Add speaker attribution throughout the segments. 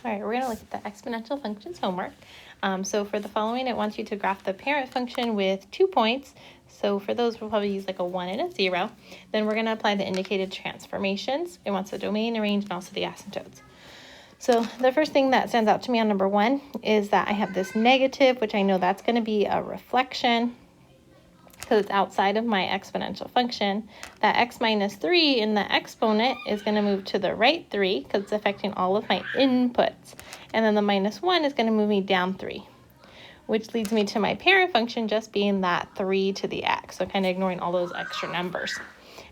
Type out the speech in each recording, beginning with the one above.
Speaker 1: All right, we're going to look at the exponential functions homework. So for the following, it wants you to graph the parent function with 2 points. So for those, we'll probably use like a 1 and a 0. Then we're going to apply the indicated transformations. It wants the domain, the range, and also the asymptotes. So the first thing that stands out to me on number 1 is that I have this negative, which I know that's going to be a reflection because it's outside of my exponential function. That x minus 3 in the exponent is going to move to the right 3 because it's affecting all of my inputs. And then the minus 1 is going to move me down 3, which leads me to my parent function just being that 3 to the x. So kind of ignoring all those extra numbers.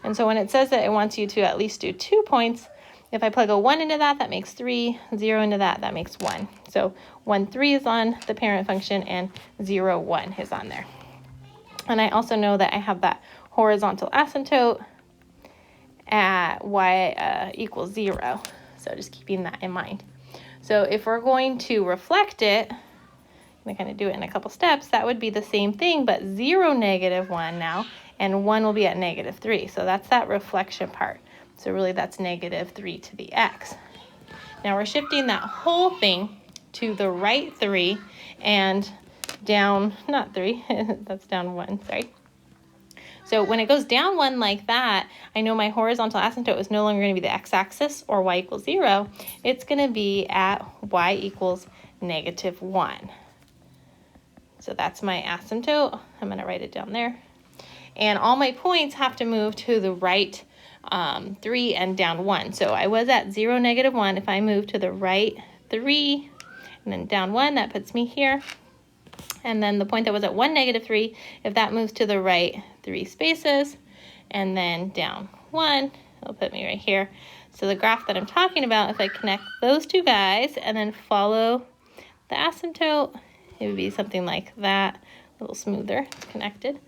Speaker 1: And so when it says that it wants you to at least do 2 points, if I plug a 1 into that, that makes 3, 0 into that, that makes 1. So 1, 3 is on the parent function and 0, 1 is on there. And I also know that I have that horizontal asymptote at y equals 0. So just keeping that in mind. So if we're going to reflect it, I'm going to kind of do it in a couple steps, that would be the same thing, but 0, negative 1 now, and 1 will be at negative 3. So that's that reflection part. So really that's negative 3 to the x. Now we're shifting that whole thing to the right 3 and down, not 3, that's down 1, sorry. So when it goes down 1 like that, I know my horizontal asymptote is no longer going to be the x-axis or y equals 0. It's going to be at y equals negative 1. So that's my asymptote. I'm going to write it down there. And all my points have to move to the right 3 and down 1. So I was at 0, negative 1. If I move to the right 3 and then down 1, that puts me here. And then the point that was at 1, negative 3, if that moves to the right 3 spaces and then down 1, it'll put me right here. So the graph that I'm talking about, if I connect those two guys and then follow the asymptote, it would be something like that, a little smoother, connected,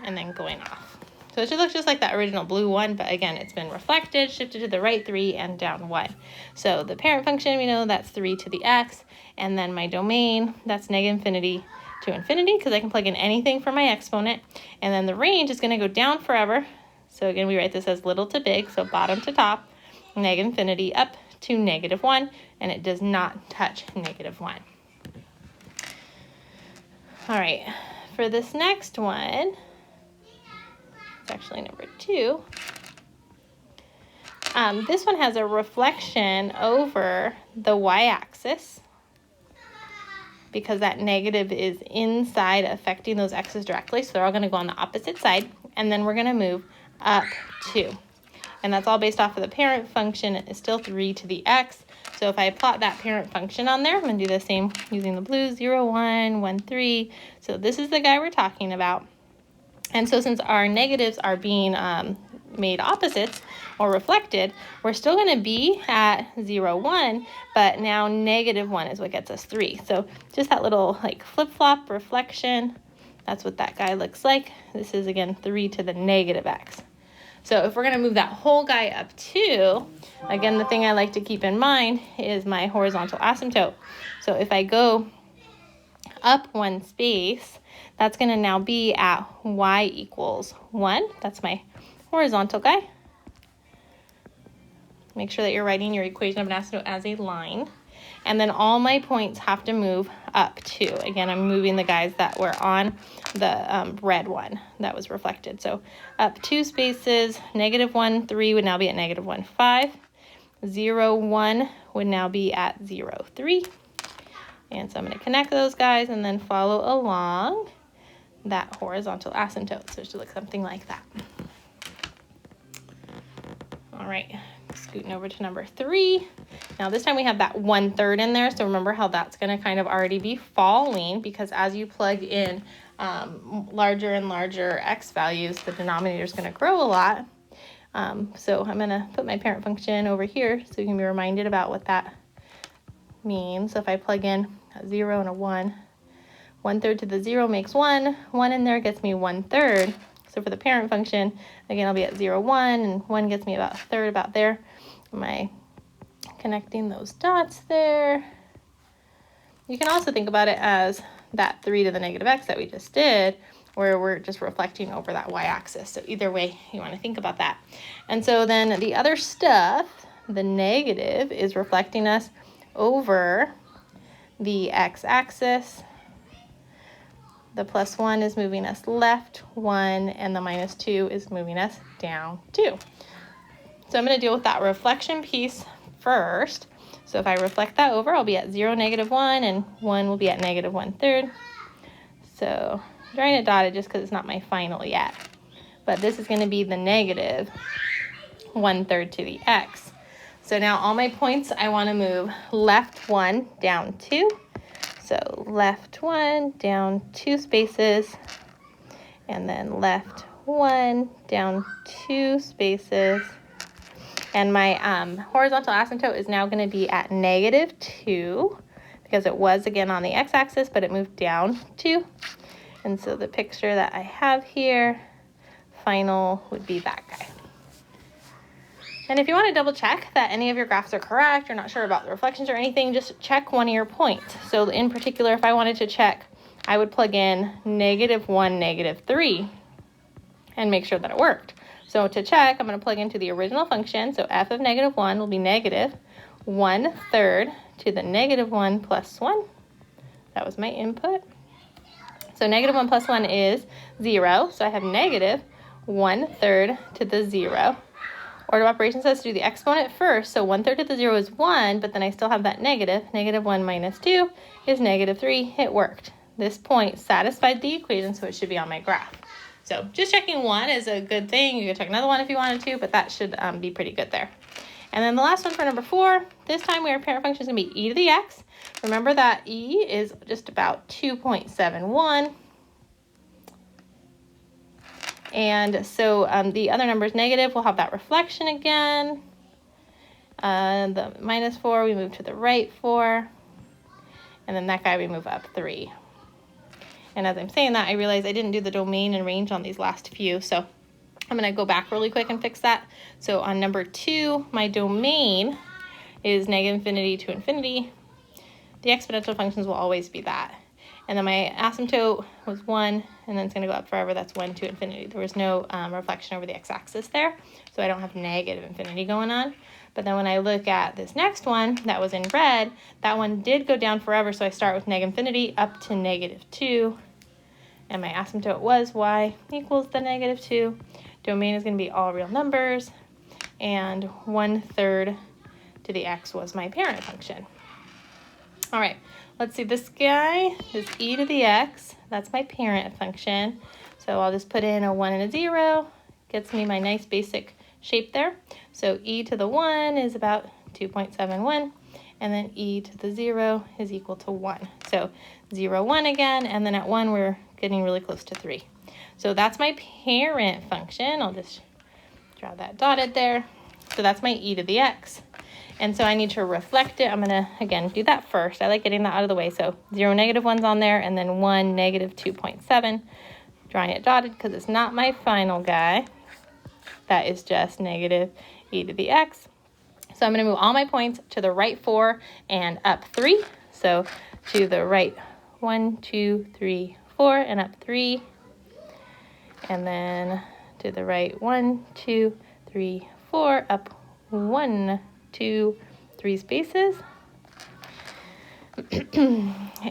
Speaker 1: and then going off. So it should look just like that original blue one, but again, it's been reflected, shifted to the right 3 and down 1. So the parent function, we know that's 3 to the x, and then my domain, that's negative infinity to infinity, because I can plug in anything for my exponent. And then the range is going to go down forever. So again, we write this as little to big, so bottom to top, negative infinity up to negative 1, and it does not touch negative 1. All right, for this next one, it's actually number 2. This one has a reflection over the y-axis because that negative is inside affecting those x's directly. So they're all going to go on the opposite side. And then we're going to move up 2. And that's all based off of the parent function. It's still 3 to the x. So if I plot that parent function on there, I'm going to do the same using the blue, 0, 1, 1, 3. So this is the guy we're talking about. And so since our negatives are being made opposites or reflected, we're still going to be at 0, 1, but now negative 1 is what gets us 3. So just that little like flip-flop reflection, that's what that guy looks like. This is, again, 3 to the negative x. So if we're going to move that whole guy up 2, again, the thing I like to keep in mind is my horizontal asymptote. So if I go up 1 space, that's going to now be at y equals 1. That's my horizontal guy. Make sure that you're writing your equation of an asymptote as a line. And then all my points have to move up 2. Again, I'm moving the guys that were on the red one that was reflected. So up 2 spaces, negative 1, 3 would now be at negative 1, 5. 0, 1 would now be at 0, 3. And so I'm going to connect those guys and then follow along that horizontal asymptote. So it should look something like that. All right, scooting over to number 3. Now this time we have that 1/3 in there. So remember how that's going to kind of already be falling because as you plug in larger and larger x values, the denominator is going to grow a lot. So I'm going to put my parent function over here so you can be reminded about what that means. So if I plug in a 0 and a 1, 1/3 to the 0 makes 1. 1 in there gets me 1/3. So for the parent function, again, I'll be at 0, 1, and 1 gets me about a third, about there. Am I connecting those dots there? You can also think about it as that 3 to the negative x that we just did, where we're just reflecting over that y-axis. So either way, you want to think about that. And so then the other stuff, the negative, is reflecting us over the x-axis. The +1 is moving us left 1, and the -2 is moving us down 2. So I'm going to deal with that reflection piece first. So if I reflect that over, I'll be at 0, -1, and 1 will be at -1/3. So I'm drawing it dotted just because it's not my final yet. But this is going to be the -1/3 to the x. So now all my points, I want to move left 1 down 2. So left 1 down 2 spaces, and then left 1 down 2 spaces. And my horizontal asymptote is now going to be at -2 because it was again on the x-axis, but it moved down 2. And so the picture that I have here, final, would be that guy. And if you want to double check that any of your graphs are correct, you're not sure about the reflections or anything, just check one of your points. So in particular, if I wanted to check, I would plug in -1, -3 and make sure that it worked. So to check, I'm going to plug into the original function. So f of -1 will be -1/3 to the -1 + 1. That was my input. So -1 + 1 is 0. So I have -1/3 to the 0. Order of operations says to do the exponent first. So 1/3 to the 0 is 1, but then I still have that negative. -1 - 2 is -3. It worked. This point satisfied the equation, so it should be on my graph. So just checking one is a good thing. You could check another one if you wanted to, but that should be pretty good there. And then the last one for number 4, this time our parent function is going to be e to the x. Remember that e is just about 2.71. And so the other number is negative. We'll have that reflection again. The -4, we move to the right 4. And then that guy, we move up 3. And as I'm saying that, I realize I didn't do the domain and range on these last few. So I'm going to go back really quick and fix that. So on number 2, my domain is -∞ to infinity. The exponential functions will always be that. And then my asymptote was 1, and then it's going to go up forever. That's 1 to infinity. There was no reflection over the x-axis there, so I don't have negative infinity going on. But then when I look at this next one that was in red, that one did go down forever, so I start with -∞ up to -2. And my asymptote was y equals the -2. Domain is going to be all real numbers, and 1/3 to the x was my parent function. All right, let's see this guy, this e to the x, that's my parent function. So I'll just put in a 1 and a 0, gets me my nice basic shape there. So e to the 1 is about 2.71, and then e to the 0 is equal to 1. So 0, 1 again, and then at 1 we're getting really close to 3. So that's my parent function. I'll just draw that dotted there. So that's my e to the x. And so I need to reflect it. I'm going to, again, do that first. I like getting that out of the way. So 0, -1's on there, and then 1, -2.7. Drawing it dotted because it's not my final guy. That is just -e to the x. So I'm going to move all my points to the right 4 and up 3. So to the right 1, 2, 3, 4, and up 3. And then to the right 1, 2, 3, 4, up 1, 2, 3 spaces.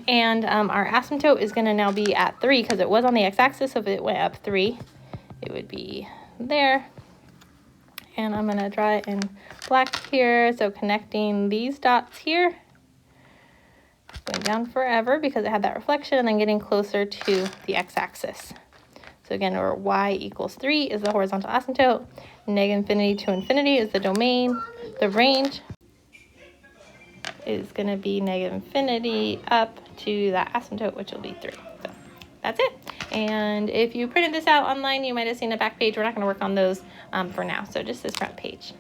Speaker 1: And our asymptote is going to now be at 3 because it was on the x-axis, so if it went up 3, it would be there. And I'm going to draw it in black here, so connecting these dots here. Going down forever because it had that reflection, and then getting closer to the x-axis. So again, where y equals 3 is the horizontal asymptote, -∞ to infinity is the domain, the range is going to be -∞ up to that asymptote, which will be 3. So that's it. And if you printed this out online, you might have seen a back page. We're not going to work on those for now, so just this front page.